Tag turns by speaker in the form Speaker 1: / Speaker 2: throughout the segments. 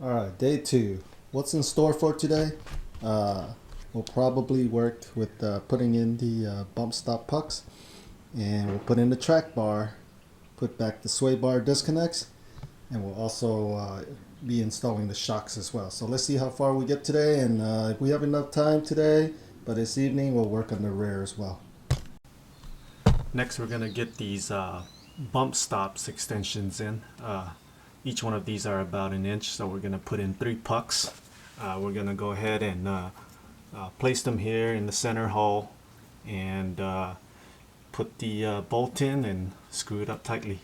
Speaker 1: Alright, day 2. What's in store for today? We'll probably work with putting in the bump stop pucks, and we'll put in the track bar, put back the sway bar disconnects, and we'll also be installing the shocks as well. So let's see how far we get today, and if we have enough time today, but this evening we'll work on the rear as well.
Speaker 2: Next we're going to get these bump stops extensions in. Each one of these are about an inch, so we're going to put in 3 pucks. We're going to go ahead and place them here in the center hole and put the bolt in and screw it up tightly.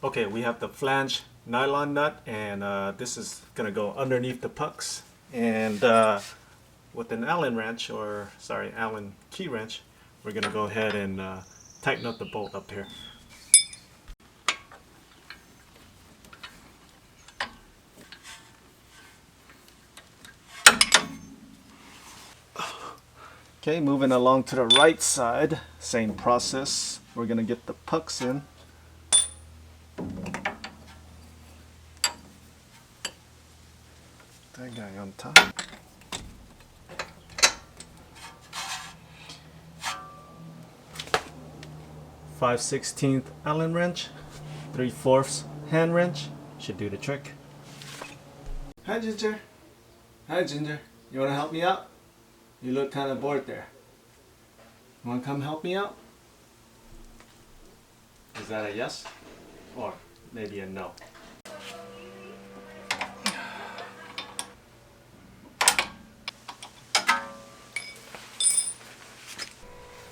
Speaker 2: Okay, we have the flange nylon nut, and this is going to go underneath the pucks, and with an Allen wrench, or sorry, Allen key wrench, we're going to go ahead and tighten up the bolt up here. Okay, moving along to the right side, same process. We're going to get the pucks in. That guy on top. .5/16 Allen wrench, 3/4 hand wrench should do the trick. Hi Ginger. Hi Ginger. You want to help me out? You look kind of bored there. You want to come help me out? Is that a yes? Or maybe a no?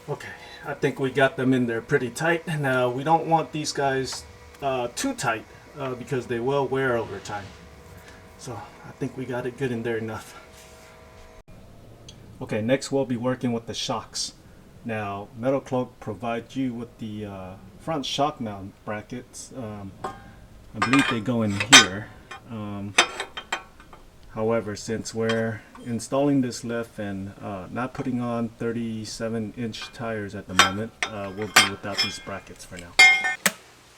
Speaker 2: Okay, I think we got them in there pretty tight. Now we don't want these guys too tight because they will wear over time. So I think we got it good in there enough. Okay, next we'll be working with the shocks. Now Metalcloak provides you with the front shock mount brackets. I believe they go in here. However, since we're installing this lift and not putting on 37-inch tires at the moment, we'll do without these brackets for now.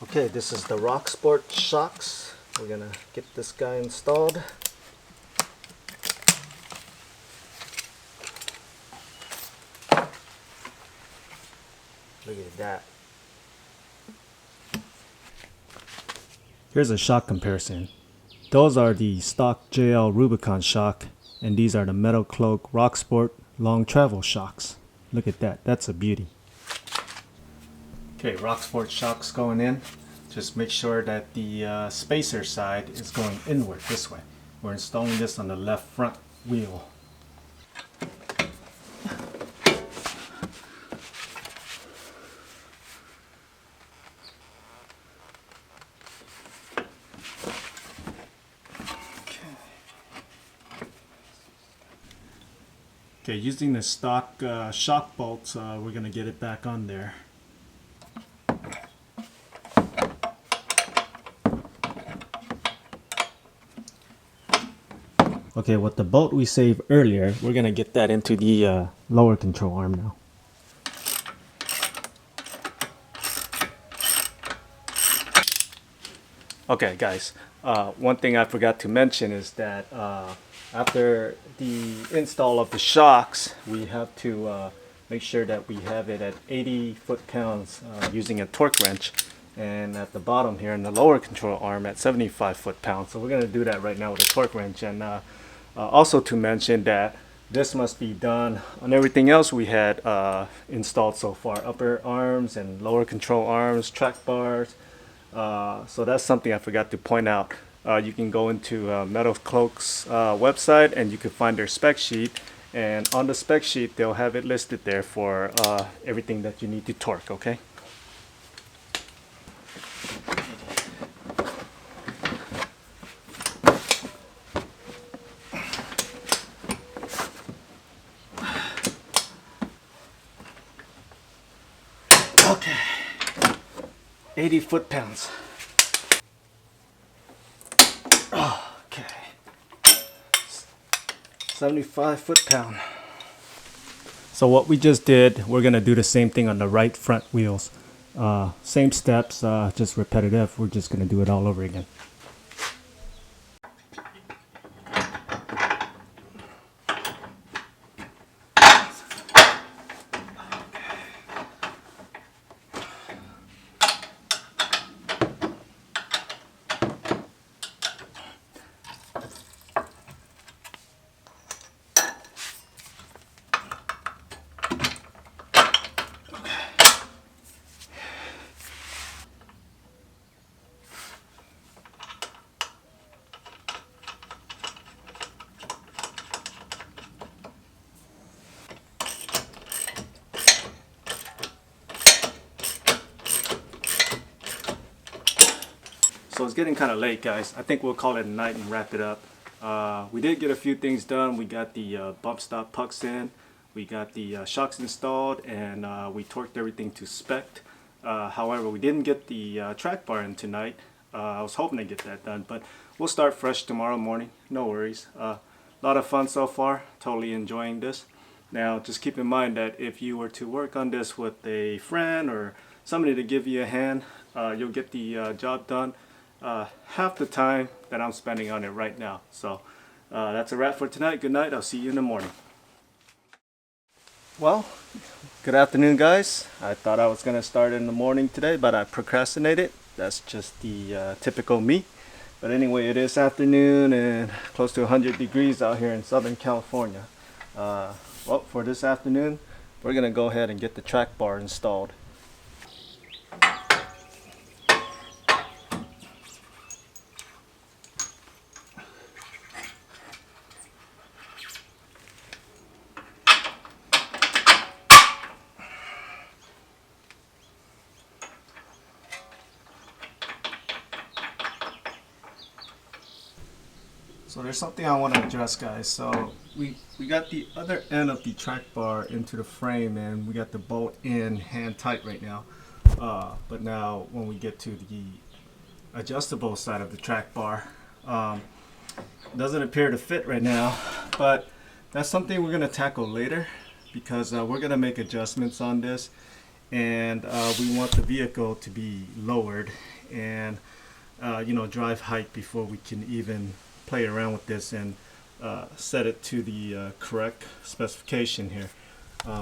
Speaker 2: Okay, this is the Rock Sport shocks. We're gonna get this guy installed. Look at that. Here's a shock comparison. Those are the stock JL Rubicon shock, and these are the Metalcloak Rock Sport long travel shocks. Look at that, that's a beauty. Okay, Rock Sport shocks going in. Just make sure that the spacer side is going inward this way. We're installing this on the left front wheel. Okay, using the stock shock bolts, we're going to get it back on there. Okay, with the bolt we saved earlier, we're going to get that into the lower control arm now. Okay guys, one thing I forgot to mention is that after the install of the shocks, we have to make sure that we have it at 80 foot-pounds using a torque wrench, and at the bottom here in the lower control arm at 75 foot-pounds. So we're going to do that right now with a torque wrench. And also to mention that this must be done on everything else we had installed so far, upper arms and lower control arms, track bars. So that's something I forgot to point out. You can go into Metalcloak's website and you can find their spec sheet, and on the spec sheet they'll have it listed there for everything that you need to torque. Okay. 80 foot-pounds. Okay. 75 foot-pound. So what we just did, we're gonna do the same thing on the right front wheels. Same steps, just repetitive. We're just gonna do it all over again. So it's getting kind of late, guys. I think we'll call it a night and wrap it up. We did get a few things done. We got the bump stop pucks in. We got the shocks installed, and we torqued everything to spec. However, we didn't get the track bar in tonight. I was hoping to get that done, but we'll start fresh tomorrow morning. No worries. A lot of fun so far. Totally enjoying this. Now, just keep in mind that if you were to work on this with a friend or somebody to give you a hand, you'll get the job done half the time that I'm spending on it right now. So that's a wrap for tonight. Good night. I'll see you in the morning. Well, good afternoon, guys. I thought I was going to start in the morning today, but I procrastinated. That's just the typical me. But anyway, it is afternoon and close to 100 degrees out here in Southern California. Well, for this afternoon, we're going to go ahead and get the track bar installed. So there's something I want to address, guys. So we got the other end of the track bar into the frame, and we got the bolt in hand tight right now. But now when we get to the adjustable side of the track bar, it doesn't appear to fit right now. But that's something we're going to tackle later, because we're going to make adjustments on this, and we want the vehicle to be lowered and drive height before we can even play around with this and set it to the correct specification here.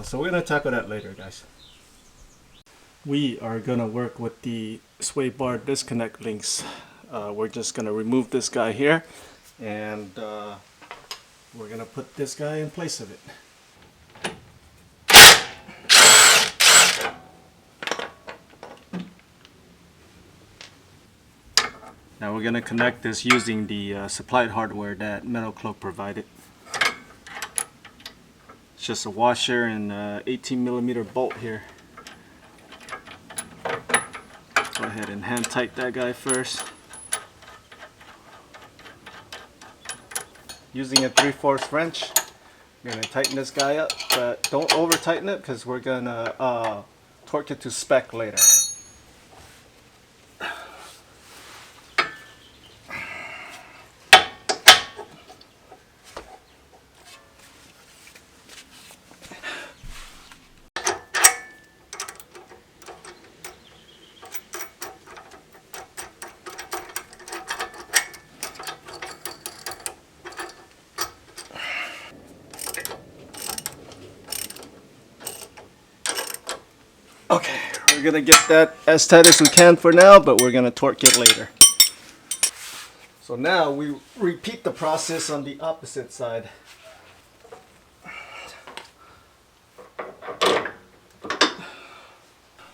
Speaker 2: So we're going to tackle that later, guys. We are going to work with the sway bar disconnect links. We're just going to remove this guy here, and we're going to put this guy in place of it. Now we're going to connect this using the supplied hardware that Metalcloak provided. It's just a washer and 18mm bolt here. Go ahead and hand tight that guy first. Using a 3/4 wrench, you're going to tighten this guy up, but don't over tighten it because we're going to torque it to spec later. Okay, we're gonna get that as tight as we can for now, but we're gonna torque it later. So now we repeat the process on the opposite side.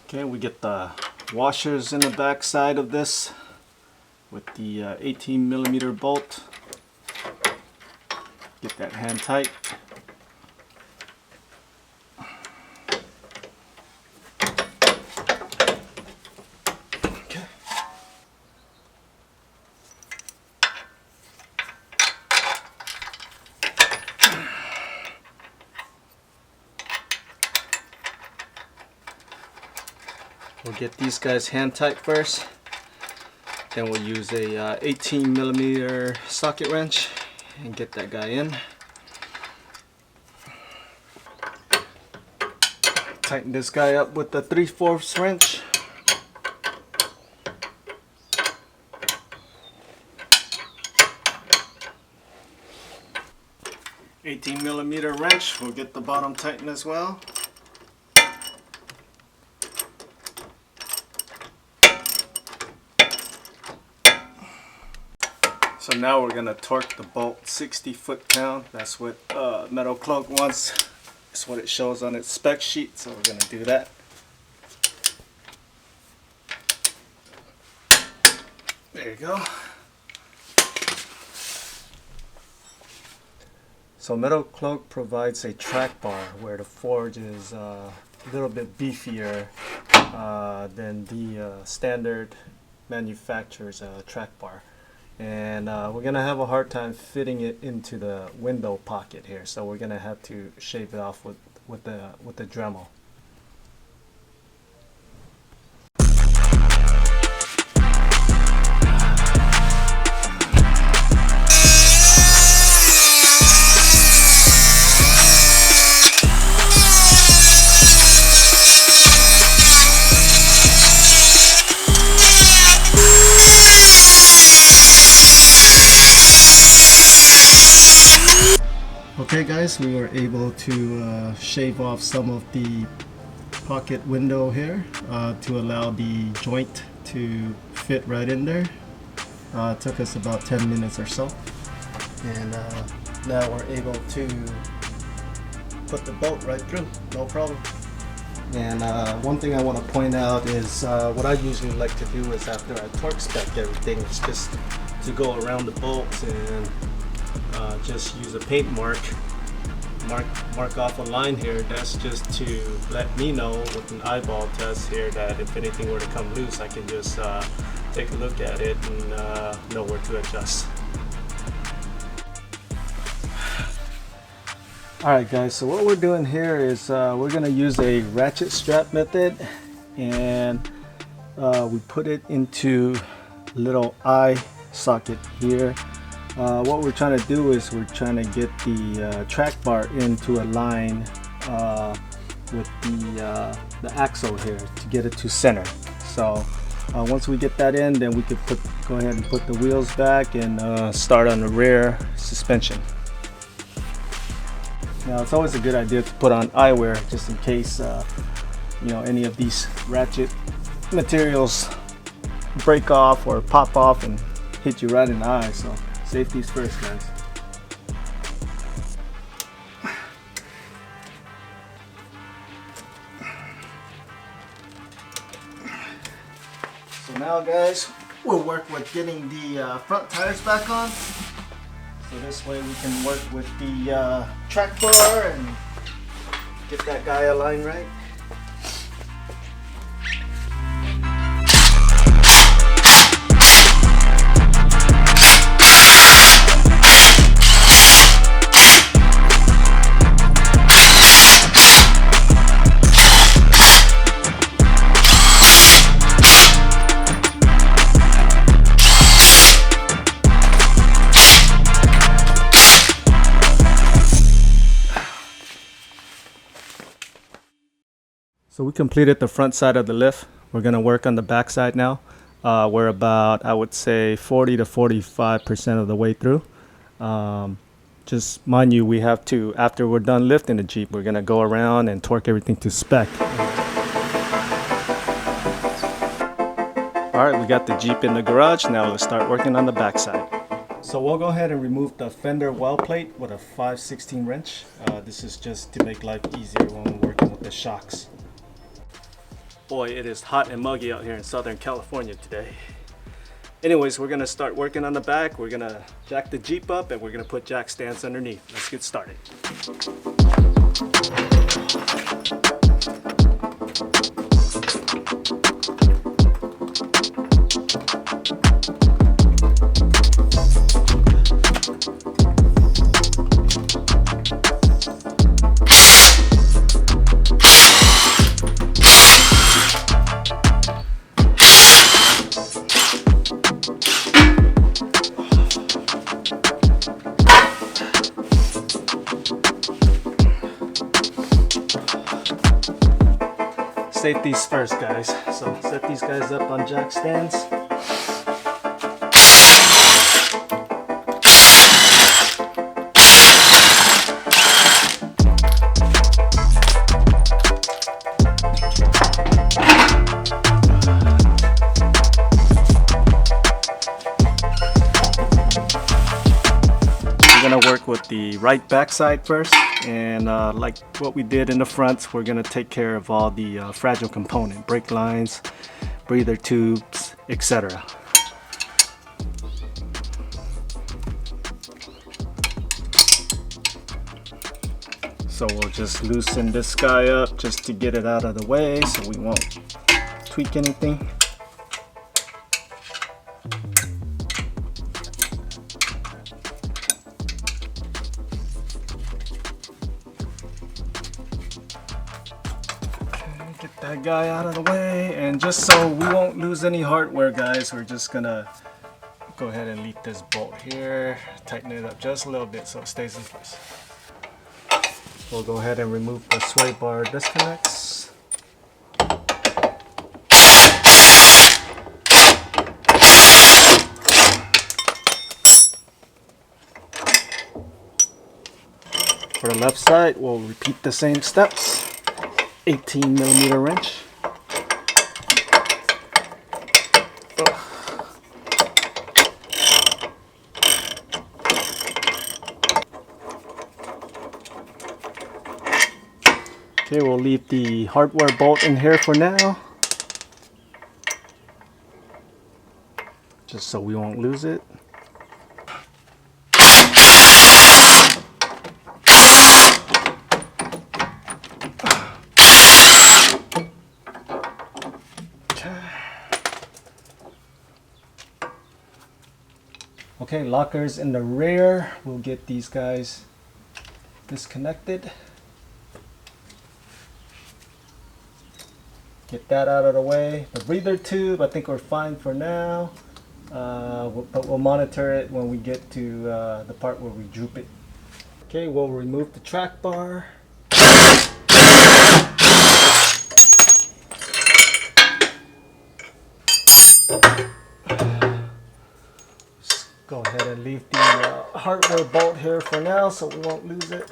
Speaker 2: Okay, we get the washers in the back side of this with the 18mm bolt. Get that hand tight. We'll get these guys hand tight first. Then we'll use a 18mm socket wrench and get that guy in. Tighten this guy up with the 3/4 wrench. $18mm wrench will get the bottom tightened as well. So now we're gonna torque the bolt 60 foot-pound. That's what Metalcloak wants. That's what it shows on its spec sheet. So we're gonna do that. There you go. So Metalcloak provides a track bar where the forge is a little bit beefier than the standard manufacturer's track bar. And we're gonna have a hard time fitting it into the window pocket here, so we're gonna have to shave it off with the Dremel. Okay guys, we were able to shave off some of the pocket window here to allow the joint to fit right in there. It took us about 10 minutes or so, and now we're able to put the bolt right through, no problem. And one thing I want to point out is what I usually like to do is after I torque spec everything is just to go around the bolts and just use a paint mark off a line here. That's just to let me know with an eyeball test here that if anything were to come loose, I can just take a look at it and know where to adjust. Alright guys, so what we're doing here is we're going to use a ratchet strap method, and we put it into a little eye socket here. What we're trying to do is we're trying to get the track bar into a line with the axle here to get it to center. So once we get that in, then we could go ahead and put the wheels back and start on the rear suspension. Now it's always a good idea to put on eyewear just in case you know, any of these ratchet materials break off or pop off and hit you right in the eye. So safety's first, guys. So now, guys, we'll work with getting the front tires back on. So this way we can work with the track bar and get that guy aligned right. So we completed the front side of the lift. We're going to work on the back side now. We're about, I would say, 40 to 45% of the way through. Just mind you, we have to, after we're done lifting the Jeep, we're going to go around and torque everything to spec. Alright, we got the Jeep in the garage. Now let's start working on the back side. So we'll go ahead and remove the fender well plate with a 5/16 wrench. This is just to make life easier when we're working with the shocks. Boy, it is hot and muggy out here in Southern California today. Anyways, we're gonna start working on the back. We're gonna jack the Jeep up and we're gonna put jack stands underneath. Let's get started. safeties first, guys. So set these guys up on jack stands. We're gonna work with the right backside first, and like what we did in the front, we're gonna take care of all the fragile component, brake lines, breather tubes, etc. So we'll just loosen this guy up just to get it out of the way so we won't tweak anything. Get that guy out of the way, and just so we won't lose any hardware, guys, we're just gonna go ahead and leave this bolt here, tighten it up just a little bit so it stays in place. We'll go ahead and remove the sway bar disconnects. For the left side, we'll repeat the same steps. 18mm wrench. Okay, we'll leave the hardware bolt in here for now, just so we won't lose it. Okay, lockers in the rear. We'll get these guys disconnected. Get that out of the way. The breather tube, I think we're fine for now. But we'll monitor it when we get to the part where we droop it. Okay, we'll remove the track bar. Go ahead and leave the hardware bolt here for now so we won't lose it.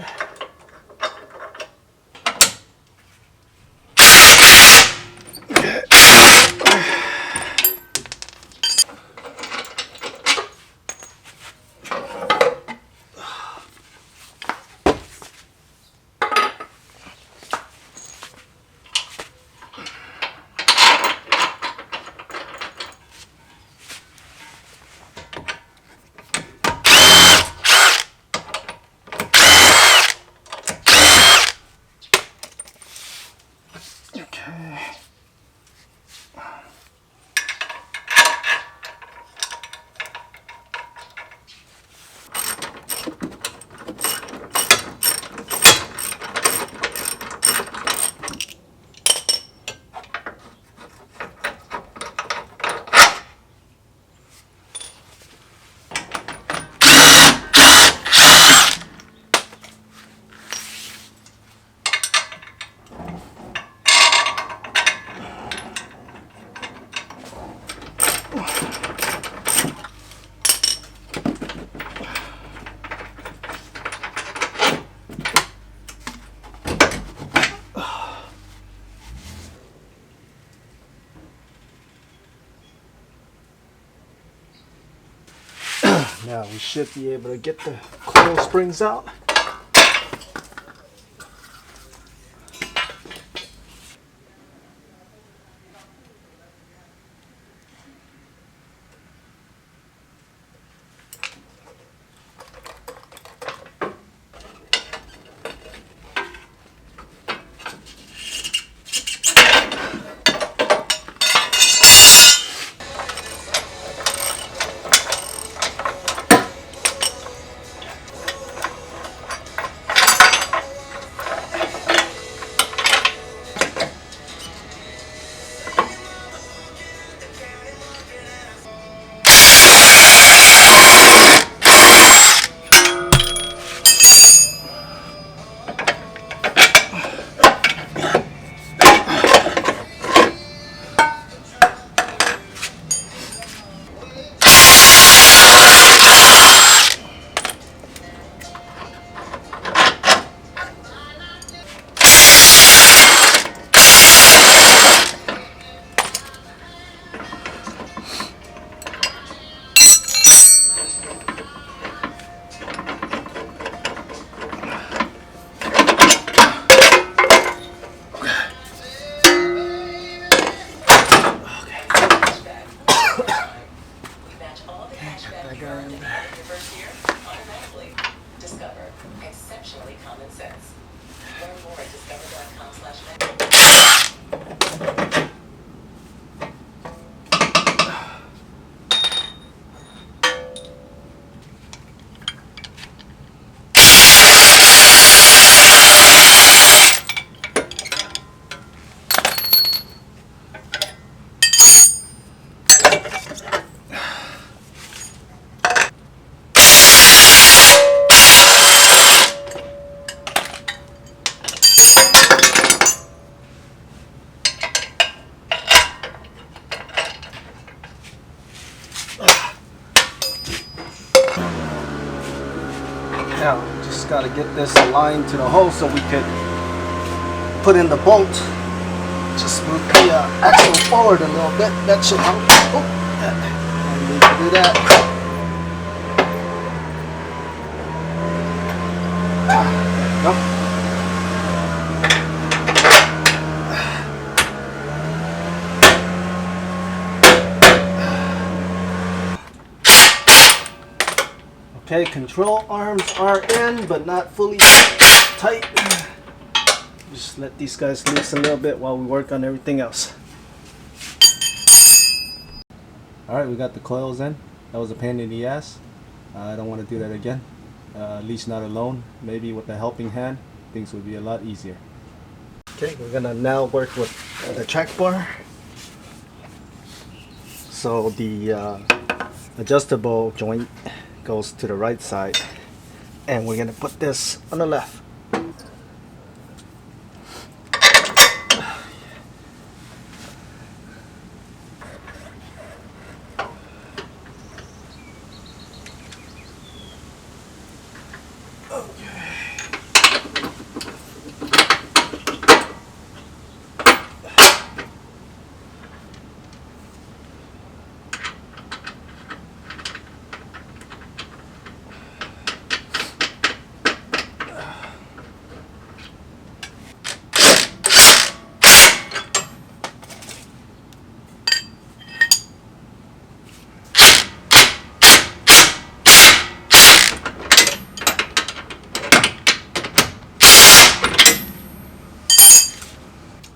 Speaker 2: Now we should be able to get the coil springs out.
Speaker 3: access. Learn more at discover.com/menu.
Speaker 1: Now, just got to get this aligned to the hole so we could put in the bolt. Just move the axle forward a little bit. That should help. Oh, and we can do that. There we go. Okay, control arms are in, but not fully tight. Just let these guys loose a little bit while we work on everything else. Alright, we got the coils in. That was a pain in the ass. I don't want to do that again. At least not alone. Maybe with a helping hand, things would be a lot easier. Okay, we're gonna now work with the track bar. So the adjustable joint goes to the right side, and we're gonna put this on the left.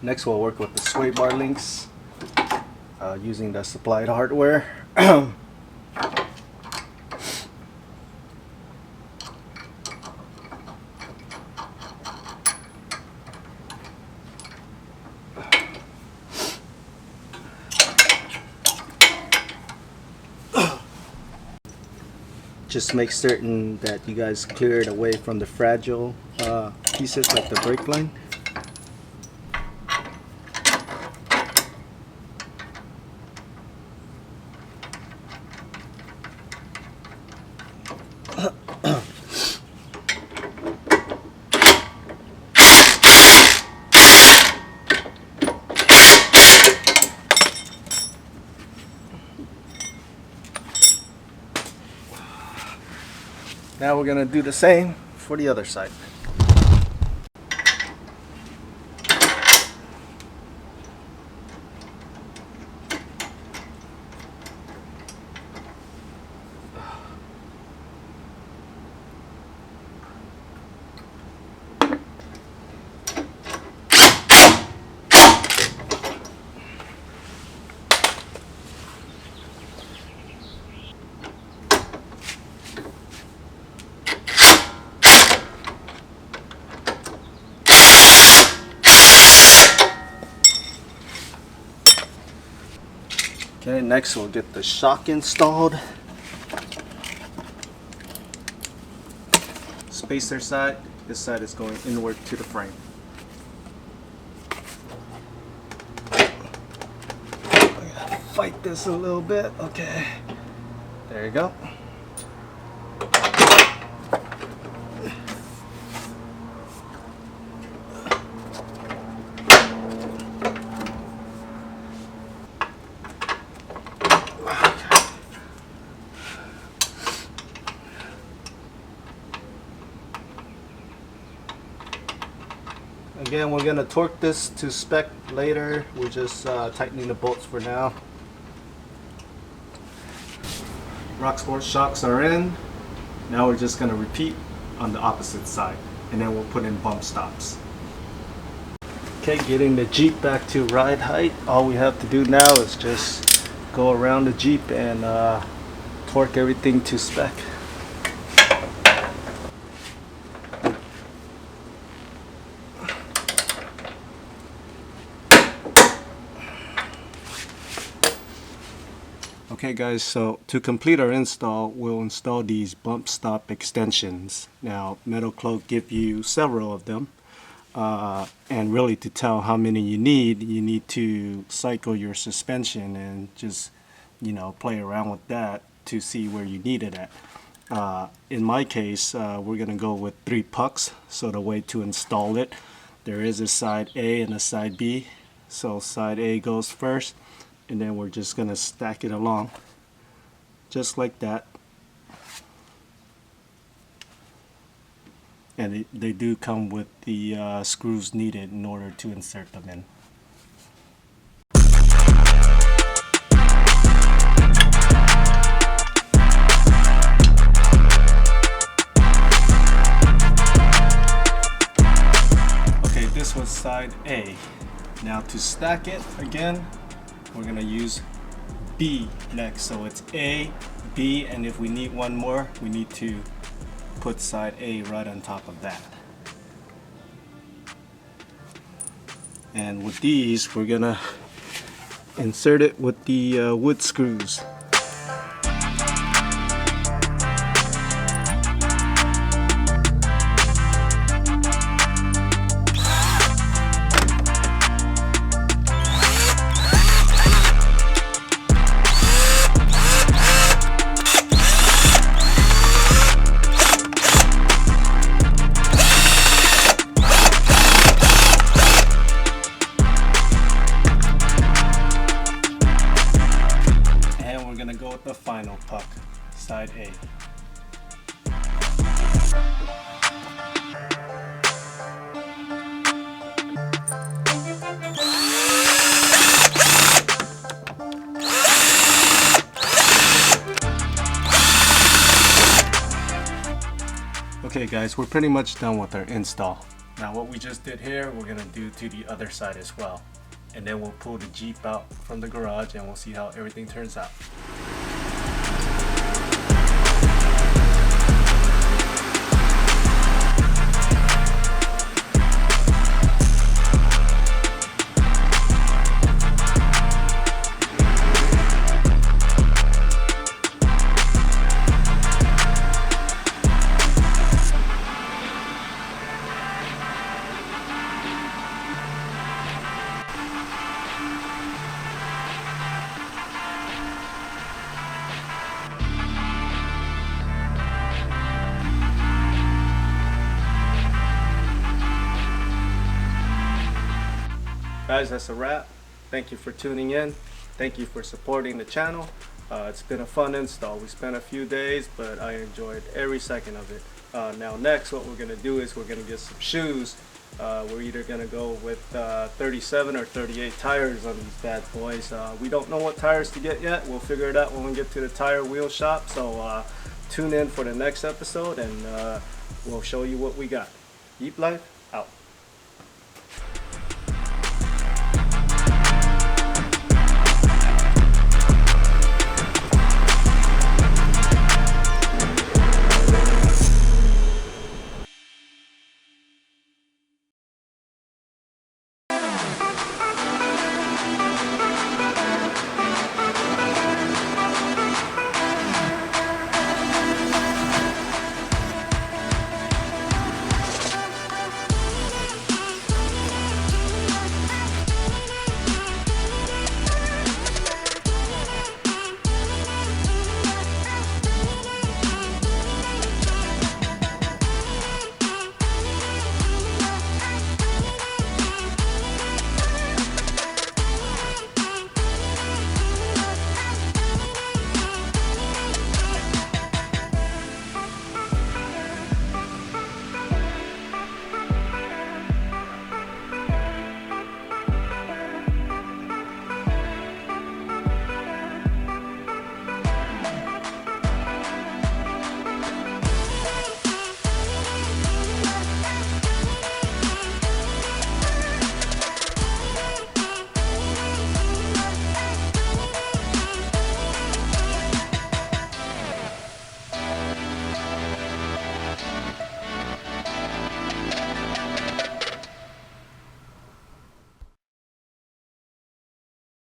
Speaker 1: Next, we'll work with the sway bar links using the supplied hardware. Just make certain that you guys clear it away from the fragile pieces like the brake line. Now we're going to do the same for the other side. Okay, next we'll get the shock installed. Spacer side, this side is going inward to the frame. I gotta fight this a little bit. Okay, there you go. Again, we're going to torque this to spec later. We're just tightening the bolts for now. Rock Sport shocks are in. Now we're just going to repeat on the opposite side.
Speaker 2: and then we'll put in bump stops. Okay, getting the Jeep back to ride height. All we have to do now is just go around the Jeep and torque everything to spec. Okay guys, so to complete our install, we'll install these bump stop extensions. Now, Metalcloak give you several of them, and really to tell how many you need to cycle your suspension and just, you know, play around with that to see where you need it at. In my case, we're gonna go with 3 pucks. So the way to install it, there is a side A and a side B. So side A goes first, and then we're just gonna stack it along just like that. And they do come with the screws needed in order to insert them in. Okay, this was side A. Now to stack it again, we're gonna use B next. So it's A, B, and if we need one more, we need to put side A right on top of that. And with these, we're gonna insert it with the wood screws. Go with the final puck, side A. Okay guys, we're pretty much done with our install. Now what we just did here, we're gonna do to the other side as well. And then we'll pull the Jeep out from the garage and we'll see how everything turns out. Guys, that's a wrap. Thank you for tuning in. Thank you for supporting the channel. It's been a fun install. We spent a few days, but I enjoyed every second of it. Now next, what we're gonna do is we're gonna get some shoes. We're either gonna go with 37 or 38 tires on these bad boys. We don't know what tires to get yet. We'll figure it out when we get to the tire wheel shop. So tune in for the next episode and we'll show you what we got. Yeep Life, out.